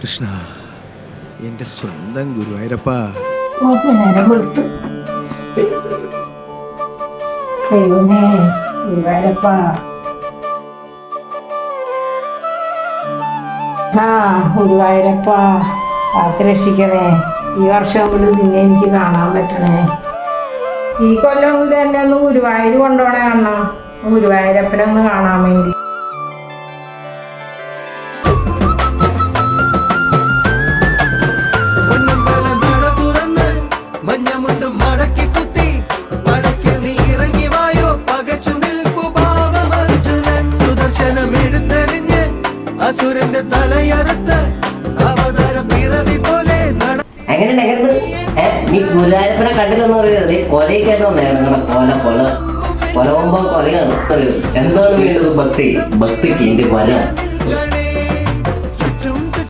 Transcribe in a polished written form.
കൃഷ്ണ, എൻ്റെ സ്വന്തം ഗുരുവായൂരപ്പ. ദൈവമേ, ഗുരുവായൂരപ്പ. ഗുരുവായൂരപ്പ കാത്ത് രക്ഷിക്കണേ. ഈ വർഷം പോലും നിന്നെ എനിക്ക് കാണാൻ പറ്റണേ. ഈ കൊല്ലം കൂടി എന്നെ ഒന്ന് ഗുരുവായൂർ കൊണ്ടുപോണേ അണ്ണാ. ഗുരുവായൂരപ്പനെ ഒന്ന് കാണാൻ വേണ്ടി. നീ ഗുരുവായൂരപ്പനെ കണ്ടില്ലെന്ന് പറയുന്നത് കൊലയ്ക്കായിട്ട് വന്നേ. കൊല കൊല കൊലവുമ്പോ കൊലയാണ്. എന്താണ് വേണ്ടത്? ഭക്തി. ഭക്തിക്ക് എന്റെ വരം.